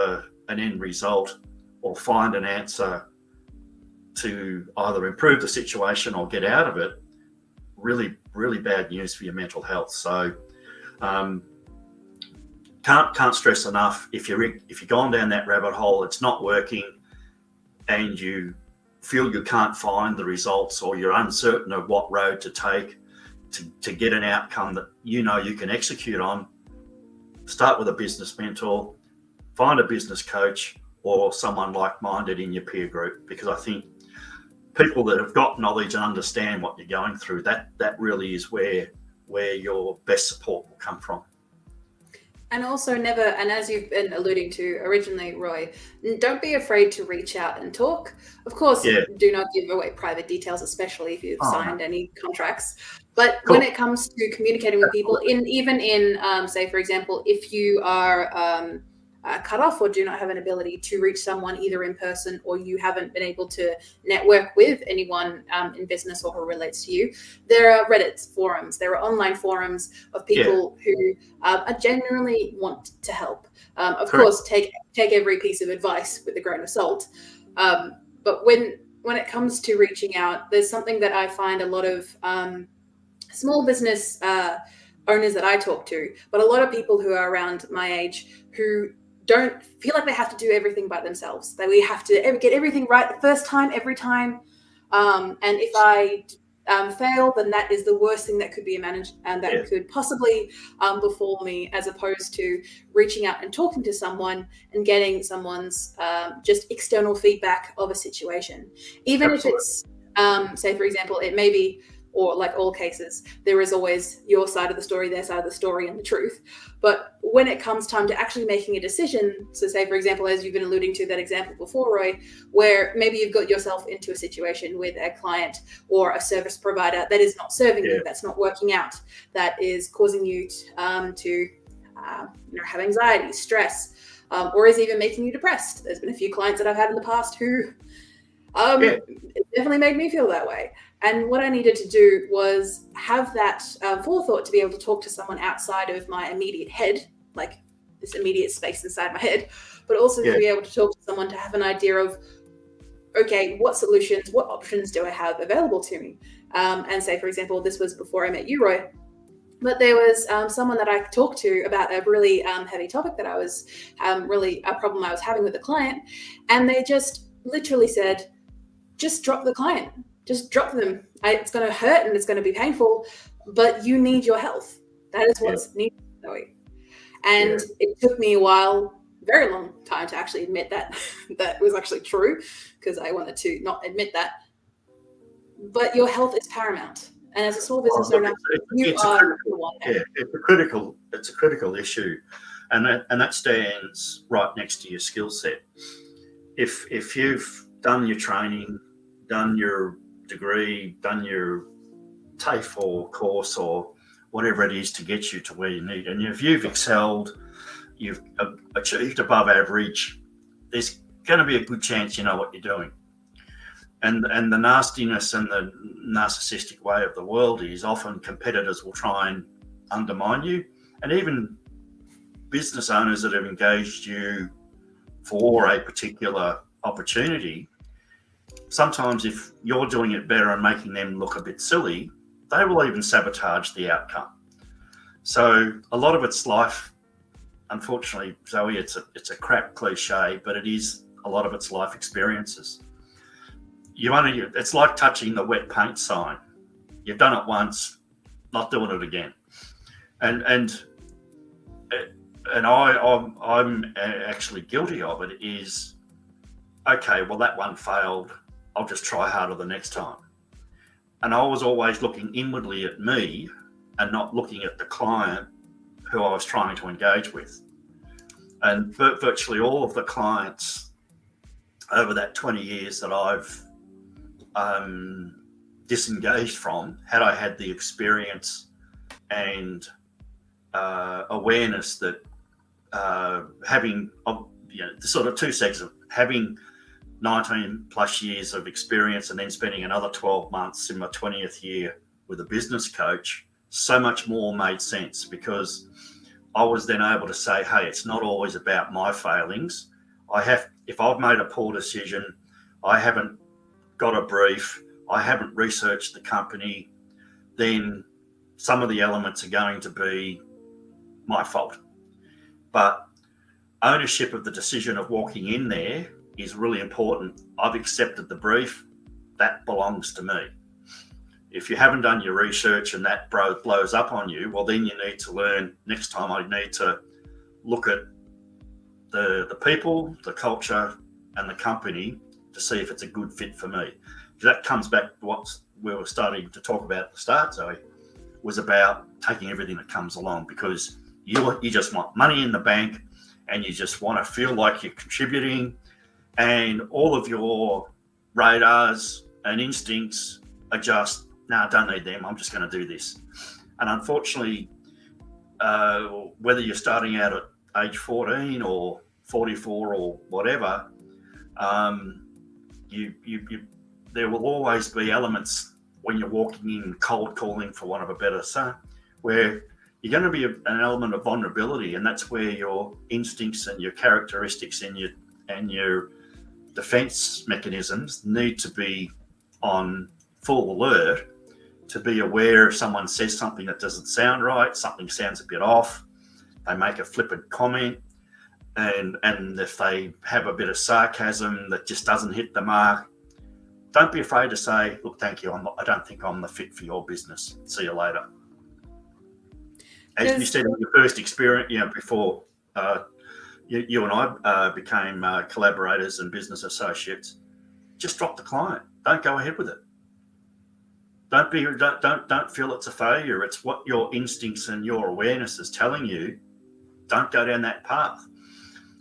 an end result or find an answer to either improve the situation or get out of it, really, really bad news for your mental health. So can't stress enough, if you've gone down that rabbit hole, it's not working, and you feel you can't find the results, or you're uncertain of what road to take to get an outcome that you know you can execute on, start with a business mentor, find a business coach or someone like-minded in your peer group, because I think people that have got knowledge and understand what you're going through, that really is where your best support will come from. And also never, and as you've been alluding to originally, Roy, don't be afraid to reach out and talk. Of course, do not give away private details, especially if you've signed any contracts. But when it comes to communicating with people, even in, say, for example, if you are cut off or do not have an ability to reach someone either in person, or you haven't been able to network with anyone in business or who relates to you, there are Reddit forums, there are online forums of people who genuinely want to help. Of course, take every piece of advice with a grain of salt. But when it comes to reaching out, there's something that I find a lot of small business owners that I talk to, but a lot of people who are around my age who don't feel like they have to do everything by themselves, that we have to get everything right the first time, every time. And if I fail, then that is the worst thing that could be managed and that could possibly befall me, as opposed to reaching out and talking to someone and getting someone's just external feedback of a situation. Even if it's, say, for example, it may be, or like all cases, there is always your side of the story, their side of the story, and the truth. But when it comes time to actually making a decision, so say, for example, as you've been alluding to that example before, Roy, where maybe you've got yourself into a situation with a client or a service provider that is not serving you, that's not working out, that is causing you to have anxiety, stress, or is even making you depressed. There's been a few clients that I've had in the past who it definitely made me feel that way. And what I needed to do was have that forethought to be able to talk to someone outside of my immediate head, like this immediate space inside my head, but also to be able to talk to someone to have an idea of, okay, what solutions, what options do I have available to me? And say, for example, this was before I met you, Roy, but there was someone that I talked to about a really heavy topic that I was really a problem I was having with the client. And they just literally said, just drop the client. Just drop them. It's going to hurt and it's going to be painful, but you need your health. That is what's needed. And it took me a while, very long time, to actually admit that that was actually true, because I wanted to not admit that. But your health is paramount. And as a small business owner, you are the one. It's a critical issue, and that stands right next to your skill set. If you've done your training, done your degree, done your TAFE or course or whatever it is to get you to where you need, and if you've excelled, you've achieved above average, there's going to be a good chance you know what you're doing. And the nastiness and the narcissistic way of the world is often competitors will try and undermine you, and even business owners that have engaged you for a particular opportunity, sometimes if you're doing it better and making them look a bit silly, they will even sabotage the outcome. So a lot of it's life. Unfortunately, Zoe, it's a crap cliche, but it is a lot of it's life experiences. It's like touching the wet paint sign. You've done it once, not doing it again. And I'm actually guilty of it. Is okay. Well, that one failed. I'll just try harder the next time. And I was always looking inwardly at me and not looking at the client who I was trying to engage with. And virtually all of the clients over that 20 years that I've disengaged from, had I had the experience and awareness that having, the sort of two segments, having 19 plus years of experience and then spending another 12 months in my 20th year with a business coach, so much more made sense, because I was then able to say, hey, it's not always about my failings. If I've made a poor decision, I haven't got a brief, I haven't researched the company, then some of the elements are going to be my fault. But ownership of the decision of walking in there is really important. I've accepted the brief, that belongs to me. If you haven't done your research and that blows up on you, well, then you need to learn, next time I need to look at the people, the culture and the company to see if it's a good fit for me. That comes back to what we were starting to talk about at the start, Zoe, was about taking everything that comes along, because you just want money in the bank and you just want to feel like you're contributing, and all of your radars and instincts are just, no, I don't need them, I'm just going to do this. And unfortunately, whether you're starting out at age 14 or 44 or whatever, there will always be elements when you're walking in cold calling, for want of a better say, where you're going to be an element of vulnerability, and that's where your instincts and your characteristics and your defense mechanisms need to be on full alert, to be aware if someone says something that doesn't sound right, something sounds a bit off, they make a flippant comment, and if they have a bit of sarcasm that just doesn't hit the mark, don't be afraid to say, look, thank you, I don't think I'm the fit for your business. See you later. As you said in your first experience, before you and I became collaborators and business associates, just drop the client. Don't go ahead with it. Don't feel it's a failure. It's what your instincts and your awareness is telling you. Don't go down that path.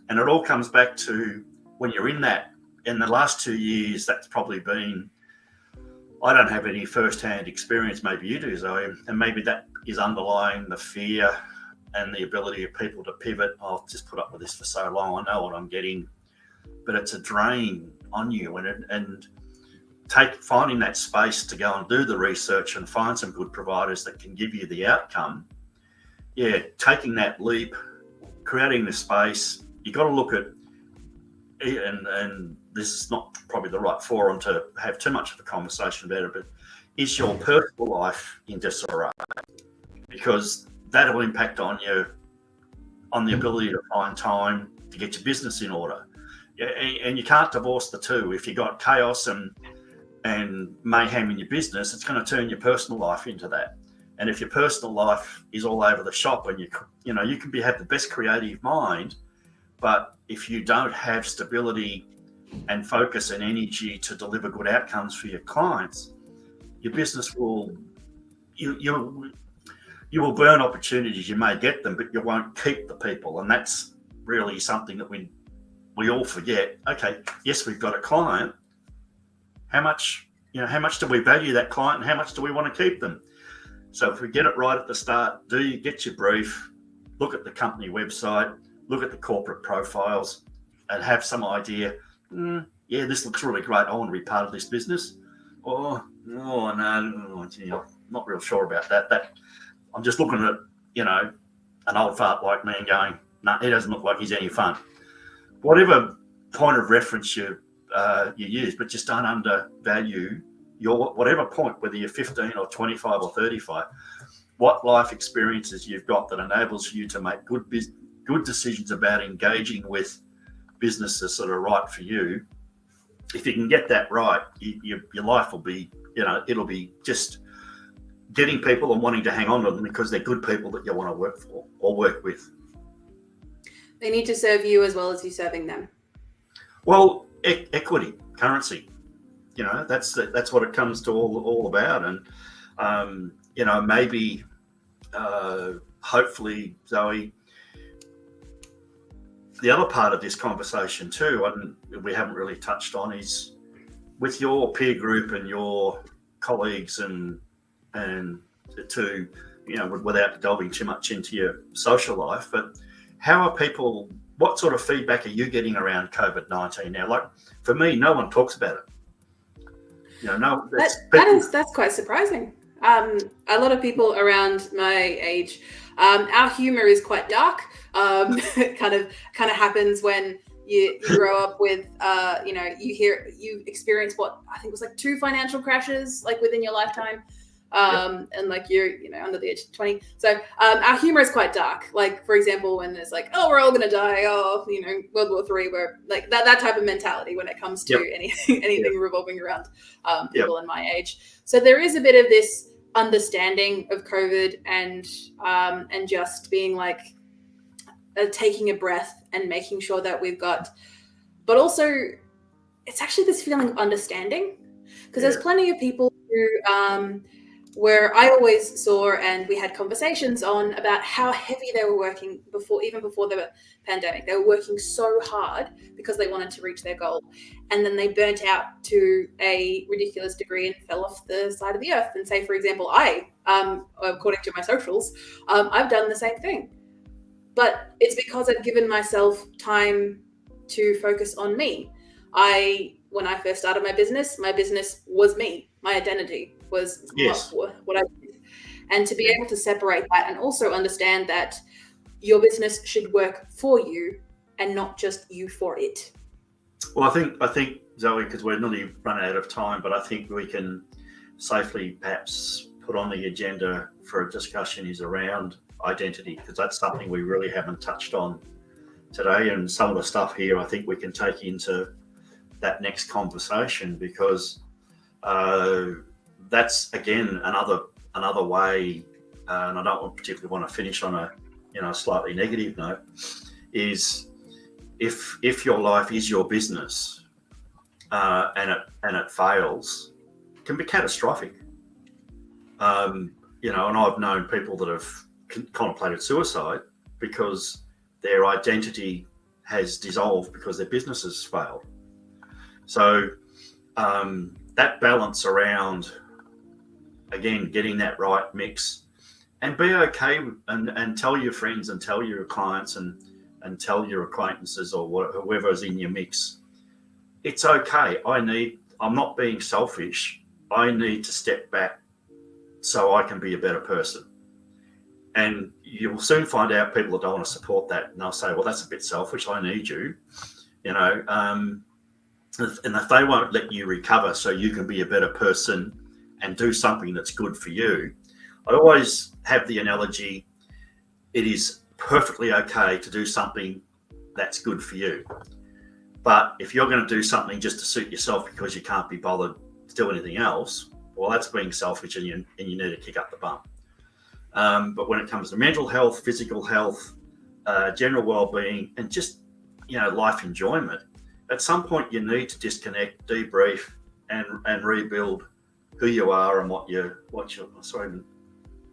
And it all comes back to when you're in that. In the last 2 years, that's probably been, I don't have any first-hand experience, maybe you do, Zoe, and maybe that is underlying the fear and the ability of people to pivot. I'll just put up with this for so long, I know what I'm getting, but it's a drain on you, and finding that space to go and do the research and find some good providers that can give you the outcome. Yeah, taking that leap, creating the space, you got to look at, and this is not probably the right forum to have too much of a conversation about it, but is your personal life in disarray? Because that will impact on the ability to find time to get your business in order. And you can't divorce the two. If you got chaos and mayhem in your business, it's going to turn your personal life into that. And if your personal life is all over the shop, and you can have the best creative mind, but if you don't have stability and focus and energy to deliver good outcomes for your clients, your business will, you will burn opportunities. You may get them, but you won't keep the people. And that's really something that we all forget. Okay, yes, we've got a client. How much do we value that client, and how much do we want to keep them? So if we get it right at the start, do you get your brief, look at the company website, look at the corporate profiles, and have some idea, Yeah, this looks really great. I want to be part of this business. Or, oh no, not real sure about that. I'm just looking at, an old fart like me and going, no, he doesn't look like he's any fun. Whatever point of reference you use, but just don't undervalue your whatever point, whether you're 15 or 25 or 35, what life experiences you've got that enables you to make good decisions about engaging with businesses that are right for you. If you can get that right, your life will be, it'll be just getting people and wanting to hang on to them because they're good people that you want to work for or work with. They need to serve you as well as you serving them. Well, equity, currency, that's what it comes to all about. And, maybe, hopefully, Zoe, the other part of this conversation too, and we haven't really touched on, is with your peer group and your colleagues and to, without delving too much into your social life, but how are people, what sort of feedback are you getting around COVID-19 now? Like for me, no one talks about it. That's quite surprising. A lot of people around my age, our humour is quite dark. It kind of happens when you grow up with, you experience what I think was like 2 financial crashes like within your lifetime. And like you're, under the age of 20. So our humor is quite dark. Like, for example, when there's like, oh, we're all going to die. Oh, World War III, where like that type of mentality when it comes to anything revolving around people in my age. So there is a bit of this understanding of COVID and just being like taking a breath and making sure that we've got, but also it's actually this feeling of understanding, because there's plenty of people who, where I always saw, and we had conversations on about how heavy they were working even before the pandemic. They were working so hard because they wanted to reach their goal. And then they burnt out to a ridiculous degree and fell off the side of the earth. And say, for example, I, according to my socials, I've done the same thing. But it's because I've given myself time to focus on me. When I first started my business was me. My identity was what I did. And to be able to separate that and also understand that your business should work for you and not just you for it. Well, I think Zoe, because we're nearly running out of time, but I think we can safely perhaps put on the agenda for a discussion is around identity, because that's something we really haven't touched on today. And some of the stuff here I think we can take into that next conversation, because that's again another way, and I don't particularly want to finish on a slightly negative note, is if your life is your business and it fails, it can be catastrophic. And I've known people that have contemplated suicide because their identity has dissolved because their business has failed. So that balance around, again, getting that right mix, and be okay and tell your friends and tell your clients and tell your acquaintances or whoever's in your mix, it's okay. I'm not being selfish. I need to step back so I can be a better person. And you'll soon find out people that don't want to support that, and they'll say, well, that's a bit selfish. I need you, and if they won't let you recover so you can be a better person and do something that's good for you. I always have the analogy, it is perfectly okay to do something that's good for you. But if you're going to do something just to suit yourself because you can't be bothered to do anything else, well, that's being selfish, and you need to kick up the bum. But when it comes to mental health, physical health, general well-being, and just, life enjoyment, at some point you need to disconnect, debrief, and rebuild who you are and what you're. Sorry,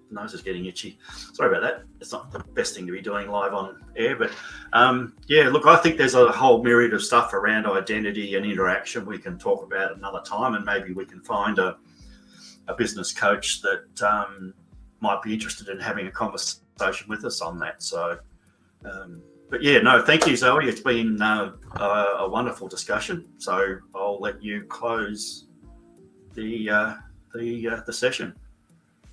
my nose is getting itchy. Sorry about that. It's not the best thing to be doing live on air, but look, I think there's a whole myriad of stuff around identity and interaction we can talk about another time, and maybe we can find a business coach that might be interested in having a conversation with us on that. So But yeah, no, thank you, Zoe. It's been a wonderful discussion. So I'll let you close the session.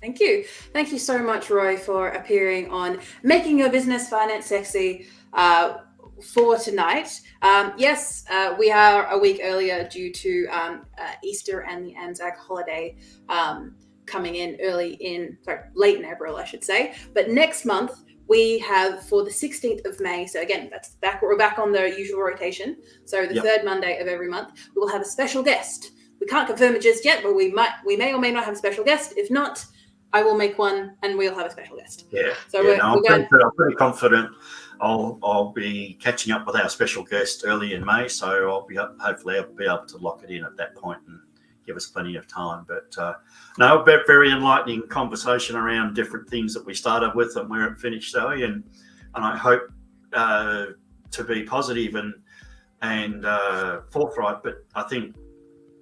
Thank you. Thank you so much, Roy, for appearing on Making Your Business Finance Sexy for tonight. Yes, we are a week earlier due to Easter and the Anzac holiday coming in late in April, I should say. But next month, we have for the 16th of May. So again, we're back on the usual rotation. So the third Monday of every month, we will have a special guest. We can't confirm it just yet, but we may or may not have a special guest. If not, I will make one and we'll have a special guest. Yeah. So I'm pretty confident I'll be catching up with our special guest early in May. So hopefully I'll be able to lock it in at that point and give us plenty of time. But no, very enlightening conversation around different things that we started with and where it finished, Zoe. And I hope to be positive and forthright. But I think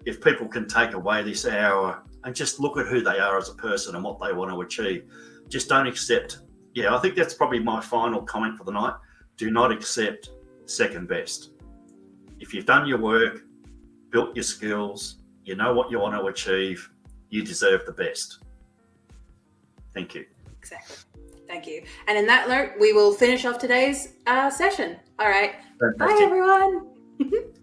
if people can take away this hour and just look at who they are as a person and what they want to achieve, just don't accept. Yeah, I think that's probably my final comment for the night. Do not accept second best. If you've done your work, built your skills, you know what you want to achieve, you deserve the best. Thank you. Exactly. Thank you. And in that note, we will finish off today's session. All right. Fantastic. Bye, everyone.